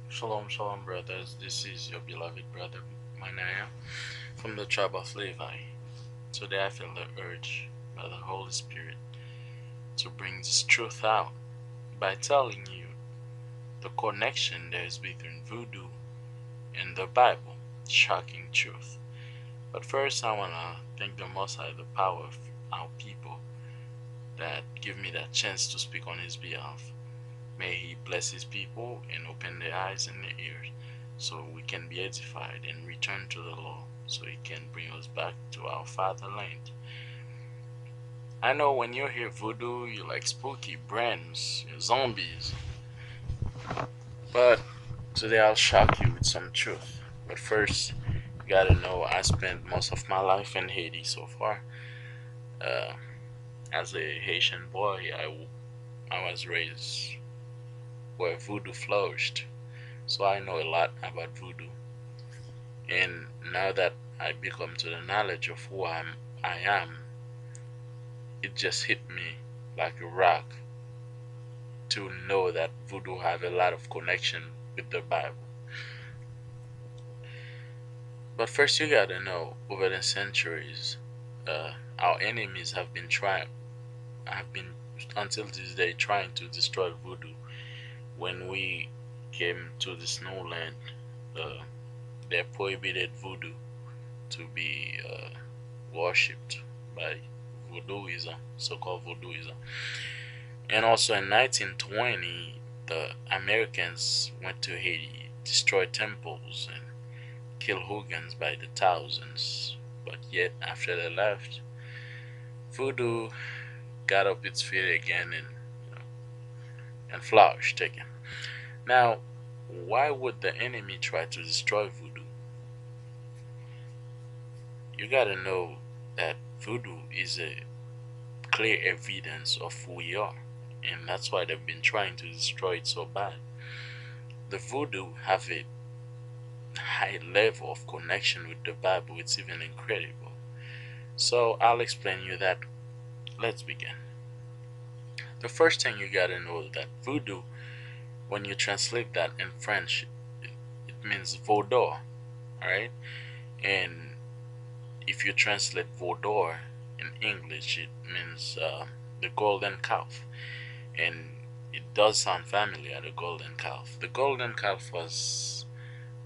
Shalom, shalom, brothers. This is your beloved brother Manaya from the tribe of Levi. Today I feel the urge by the Holy Spirit to bring this truth out by telling you the connection there is between voodoo and the Bible. Shocking truth. But first, I want to thank the Most High, the power of our people that give me that chance to speak on His behalf. May He bless His people and open their eyes and their ears so we can be edified and return to the law so He can bring us back to our fatherland. I know when you hear voodoo, you like spooky brands, zombies, but today I'll shock you with some truth. But first, you gotta know I spent most of my life in Haiti so far. Uh, as a Haitian boy, I was raised where voodoo flourished. So I know a lot about voodoo. And now that I become to the knowledge of who I am, it just hit me like a rock to know that voodoo have a lot of connection with the Bible. But first, you gotta know, over the centuries, our enemies have been until this day trying to destroy voodoo. When we came to this new land, uh, they prohibited voodoo to be worshipped by voodooism, so-called voodooism. And also in 1920, the Americans went to Haiti, destroyed temples, and killed Hoogans by the thousands. But yet, after they left, voodoo got up its feet again and flourished again. Now, why would the enemy try to destroy voodoo? You gotta know that voodoo is a clear evidence of who we are, and that's why they've been trying to destroy it so bad. The voodoo have a high level of connection with the Bible. It's even incredible. So I'll explain you that. Let's begin. The first thing you gotta know that voodoo, when you translate that in French, it means vaudor, alright? And if you translate vaudor in English, it means the golden calf. And it does sound familiar, the golden calf. The golden calf was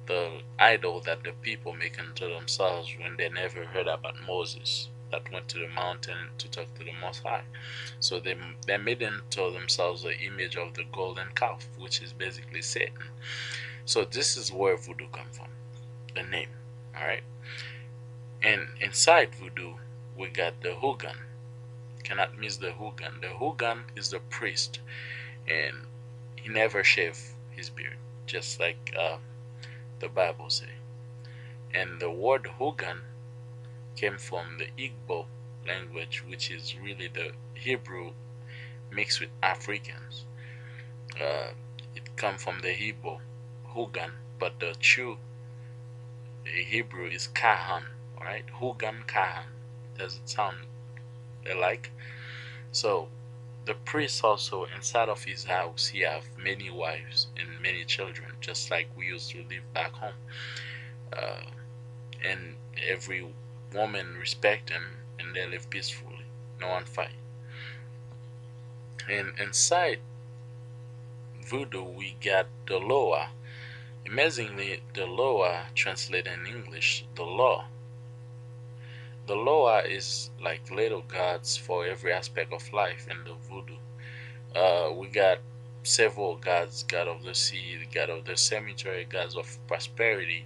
the idol that the people make unto themselves when they never heard about Moses that went to the mountain to talk to the Most High. So they made unto themselves the image of the golden calf, which is basically Satan. So this is where voodoo comes from, the name. All right, and inside voodoo we got the Hogan. Cannot miss the Hogan. The Hogan is the priest, and he never shaved his beard, just like the Bible say. And the word Hogan came from the Igbo language, which is really the Hebrew mixed with Africans. Uh, it comes from the Hebrew Hogan, but the true Hebrew is Kahan. All right, Hogan Kahan. Does it sound alike? So the priest also inside of his house he have many wives and many children, just like we used to live back home. Uh, and every woman respect him and they live peacefully. No one fight. And inside voodoo we got the Loa. Amazingly, the Loa translated in English the law. The Loa is like little gods for every aspect of life in the voodoo. We got several gods: god of the sea, the god of the cemetery, gods of prosperity,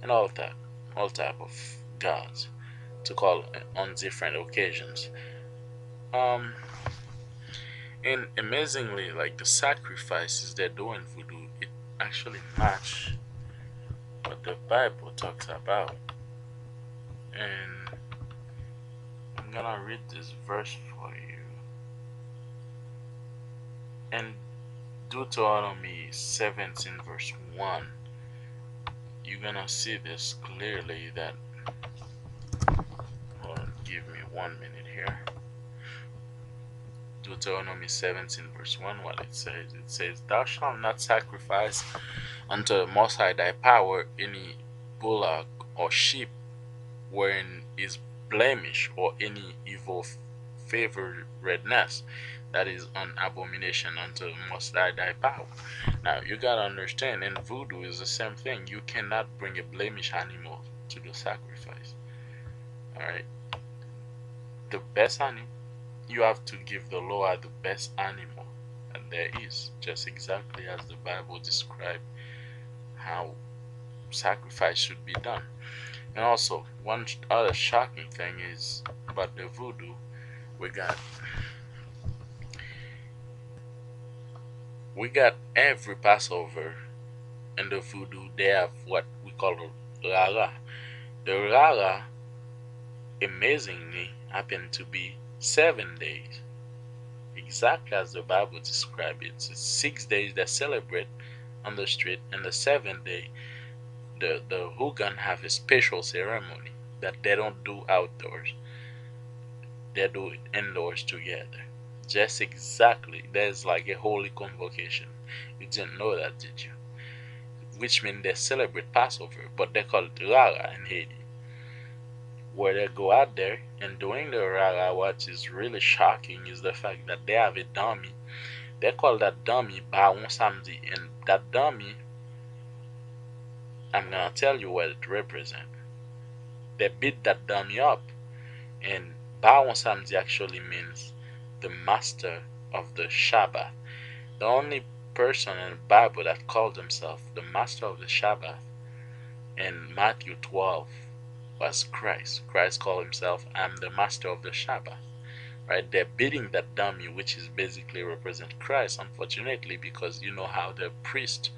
and all type of gods to call on different occasions. Um, and amazingly, like the sacrifices they do in voodoo, it actually match what the Bible talks about. And I'm gonna read this verse for you. In Deuteronomy 17, verse 1, you're gonna see this clearly that. Hold on, give me 1 minute here. Deuteronomy 17 verse 1 what it says. It says, "Thou shalt not sacrifice unto the Most High thy power any bullock or sheep wherein is blemish, or any evil favoredness, that is an abomination unto the Most High thy power." Now you gotta understand, in voodoo is the same thing. You cannot bring a blemish animal to the sacrifice. Alright? The best animal, you have to give the Lord the best animal and there is, just exactly as the Bible described how sacrifice should be done. And also, one other shocking thing is about the voodoo. We got every Passover in the voodoo. They have what we call the rara. The rara, amazingly, happened to be 7 days, exactly as the Bible described it. It's 6 days they celebrate on the street, and the seventh day, the Hugan have a special ceremony that they don't do outdoors. They do it indoors together. Just exactly, there's like a holy convocation. You didn't know that, did you? Which means they celebrate Passover, but they call it Rara in Haiti, where they go out there and doing the Rara. What is really shocking is the fact that they have a dummy. They call that dummy Baron Samedi, and that dummy, I'm gonna tell you what it represents. They beat that dummy up, and Baron Samedi actually means the master of the Shabbat. The only person in the Bible that called himself the master of the Shabbat in Matthew 12 was Christ. Christ called himself, "I'm the master of the Shabbat." Right? They're beating that dummy, which is basically represent Christ, unfortunately, because you know how the priest,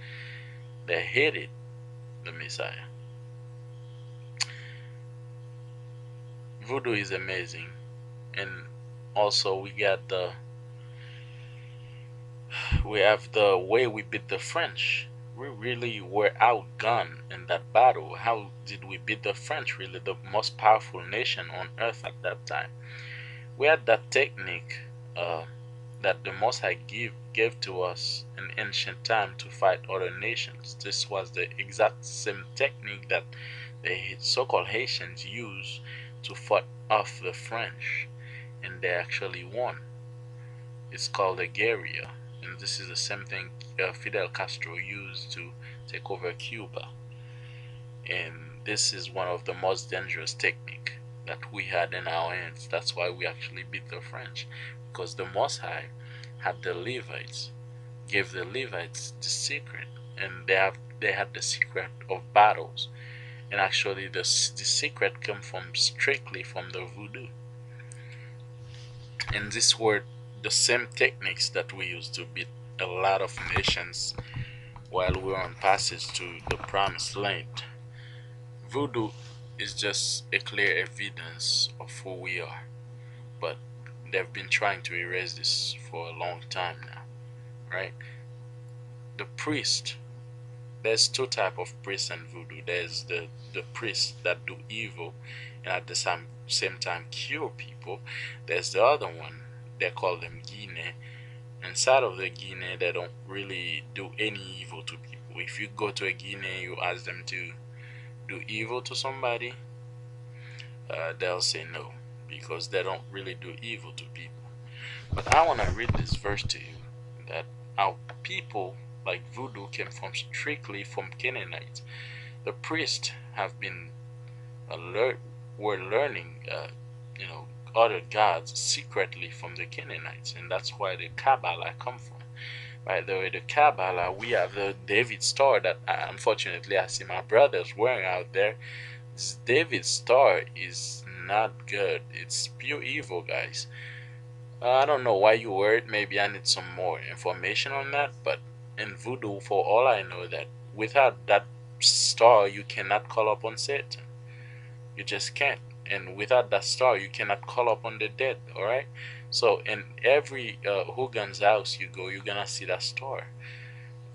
they hated the Messiah. Voodoo is amazing. And also we have the way we beat the French. We really were outgunned in that battle. How did we beat the French? Really the most powerful nation on earth at that time. We had that technique that the Most High gave to us in ancient time to fight other nations. This was the exact same technique that the so-called Haitians used to fight off the French, and they actually won. It's called a guerrilla, and this is the same thing Fidel Castro used to take over Cuba. And this is one of the most dangerous techniques that we had in our hands. That's why we actually beat the French, because the Most High had the Levites, gave the Levites the secret, and they had the secret of battles. And actually, the secret came from strictly from the voodoo. And these were the same techniques that we used to beat a lot of nations while we were on passage to the promised land. Voodoo is just a clear evidence of who we are, but they've been trying to erase this for a long time now, right? The priest, there's two type of priests in voodoo. There's the priests that do evil and at the same time cure people. There's the other one, they call them Guinea. Inside of the Guinea, they don't really do any evil to people. If you go to a Guinea, you ask them to do evil to somebody, they'll say no, because they don't really do evil to people. But I want to read this verse to you, that our people like voodoo came from strictly from Canaanites. The priests have been were learning other gods secretly from the Canaanites, and that's why the Kabbalah come from. By the way, the Kabbalah, we have the David star that unfortunately I see my brothers wearing out there. This David star is not good. It's pure evil, guys. I don't know why you wear it. Maybe I need some more information on that. But in voodoo, for all I know, that without that star, you cannot call upon Satan. You just can't. And without that star, you cannot call upon the dead. All right. So in every Hugan's house you go, you're gonna see that star.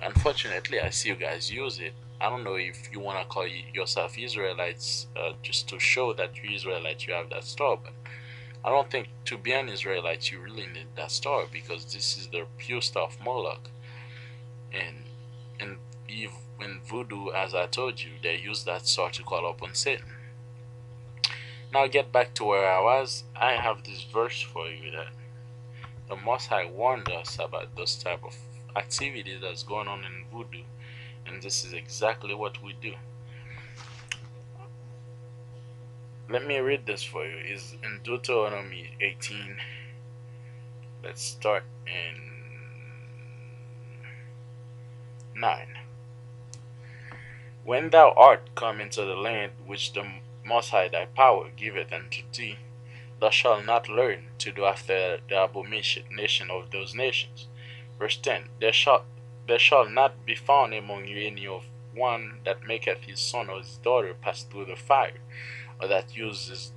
Unfortunately, I see you guys use it. I don't know if you wanna call yourself Israelites just to show that you're Israelites. You have that star, but I don't think to be an Israelite you really need that star, because this is the pure stuff Moloch. And Eve, when voodoo, as I told you, they use that star to call upon Satan. Now get back to where I was. I have this verse for you that the Most High warned us about those type of activities that's going on in voodoo, and this is exactly what we do. Let me read this for you. It's in Deuteronomy 18. Let's start in 9. When thou art come into the land which the Most High thy power giveth unto thee, thou shalt not learn to do after the abomination of those nations. Verse 10. There shall not be found among you any of one that maketh his son or his daughter pass through the fire, or that uses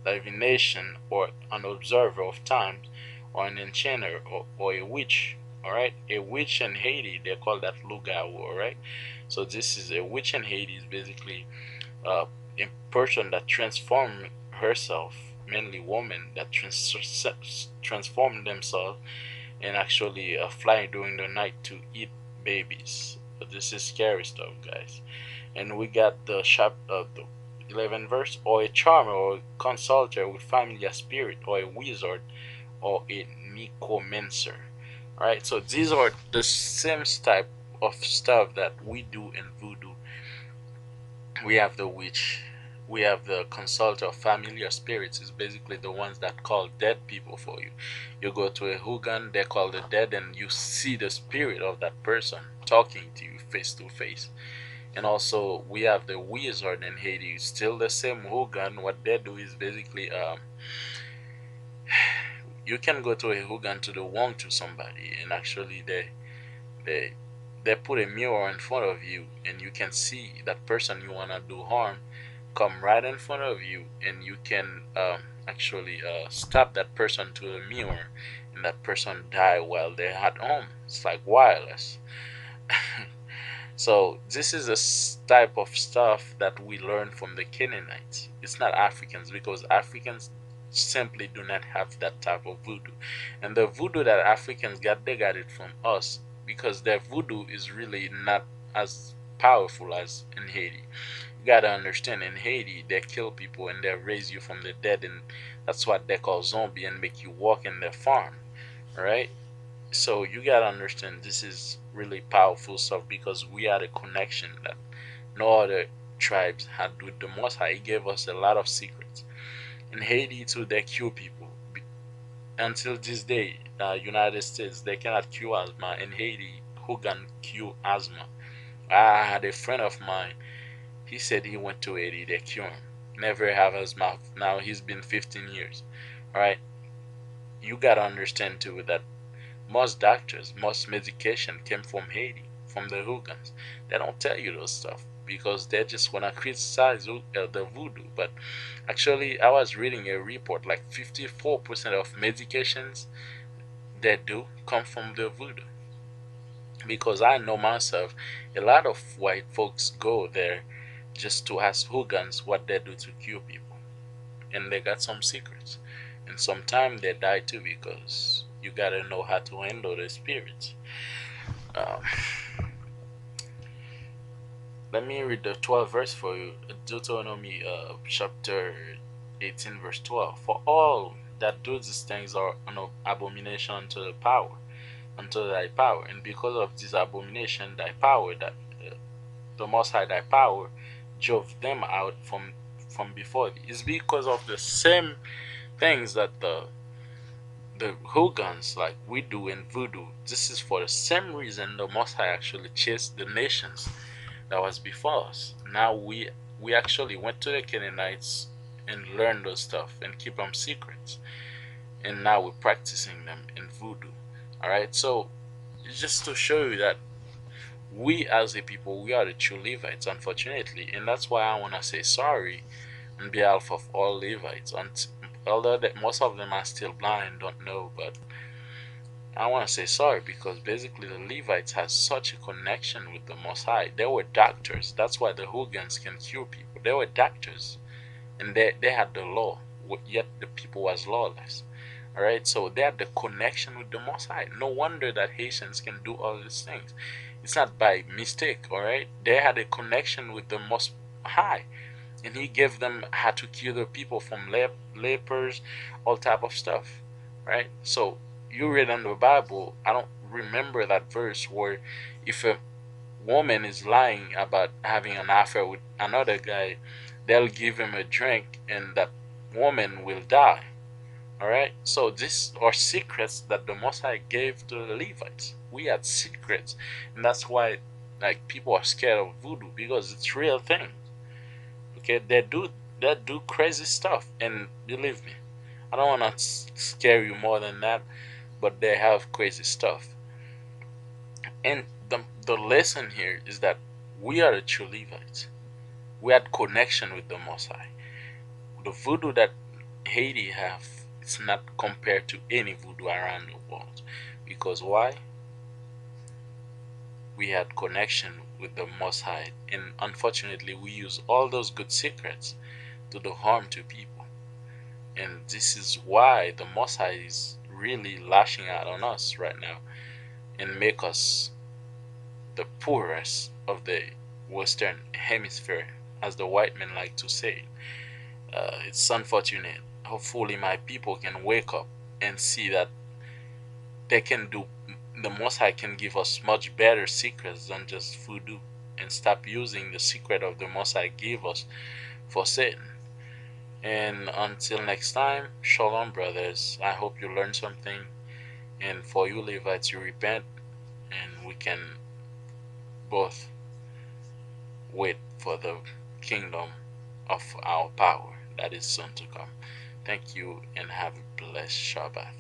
divination, or an observer of times, or an enchanter, or a witch. Alright, a witch in Haiti, they call that lugao. Alright, so this is a witch in Haiti, is basically a person that transform herself, mainly women that transform themselves and actually fly during the night to eat babies. But this is scary stuff, guys. And we got the 11 verse, or a charmer or a consulter with familiar spirit, or a wizard, or a necromancer. Alright, so these are the same type of stuff that we do in voodoo. We have the witch, we have the consulter of familiar spirits, is basically the ones that call dead people for you. You go to a Hugan, they call the dead, and you see the spirit of that person talking to you face to face. And also we have the wizard in Haiti, still the same Hugan. What they do is basically you can go to a Hugan to the wrong to somebody, and actually they they put a mirror in front of you, and you can see that person you wanna do harm come right in front of you, and you can actually stop that person to the mirror, and that person die while they're at home. It's like wireless. So this is a type of stuff that we learn from the Canaanites. It's not Africans, because Africans simply do not have that type of voodoo. And the voodoo that Africans got, they got it from us, because their voodoo is really not as powerful as in Haiti. You gotta understand, in Haiti they kill people and they raise you from the dead, and that's what they call zombie, and make you walk in their farm. Alright? So you gotta understand, this is really powerful stuff, because we had a connection that no other tribes had with the Most High. He gave us a lot of secrets. In Haiti too, they cure people. Until this day, United States, they cannot cure asthma. In Haiti, who can cure asthma? I had a friend of mine. He said he went to Haiti, they cure him. Never have asthma. Now he's been 15 years. All right, you gotta understand too that most doctors, most medication came from Haiti, from the Hugans. They don't tell you those stuff, because they just wanna criticize the voodoo. But actually, I was reading a report like 54% of medications they do come from the voodoo. Because I know myself, a lot of white folks go there just to ask Hugans what they do to cure people, and they got some secrets. And sometimes they die too, because you gotta know how to handle the spirits. Um, let me read the 12th verse for you. Deuteronomy chapter 18 verse 12. For all that do these things are an abomination unto the power, unto thy power, and because of this abomination thy power, that the Most High thy power drove them out from before thee. It's because of the same things that the Hugans, like we do in voodoo. This is for the same reason the Most High actually chased the nations that was before us. Now we actually went to the Canaanites and learned those stuff and keep them secrets, and now we're practicing them in voodoo. All right, so just to show you that we as a people, we are the true Levites, unfortunately, and that's why I want to say sorry on behalf of all Levites. And although that most of them are still blind, don't know, but I want to say sorry, because basically the Levites had such a connection with the Most High. They were doctors. That's why the Hugans can cure people. They were doctors, and they had the law. yet the people was lawless. All right, so they had the connection with the Most High. No wonder that Haitians can do all these things. It's not by mistake. All right, they had a connection with the Most High, and He gave them how to cure the people from lepers, all type of stuff. Right. So you read in the Bible. I don't remember that verse where if a woman is lying about having an affair with another guy, they'll give him a drink, and that woman will die. All right. So these are secrets that the Most High gave to the Levites. We had secrets, and that's why like people are scared of voodoo because it's real thing. Okay, they do crazy stuff, and believe me, I don't want to scare you more than that, but they have crazy stuff. And the lesson here is that we are the true Levites. We had connection with the Most High. The voodoo that Haiti have is not compared to any voodoo around the world. Because why? We had connection with the Most High, and unfortunately, we use all those good secrets to do harm to people. And this is why the Most High is really lashing out on us right now and make us the poorest of the Western Hemisphere, as the white men like to say. It's unfortunate. Hopefully, my people can wake up and see that they can do, the Most High can give us much better secrets than just voodoo, and stop using the secret of the Most High give us for Satan. And until next time, shalom, brothers. I hope you learned something. And for you, Levites, you repent, and we can both wait for the kingdom of our power that is soon to come. Thank you, and have a blessed Shabbat.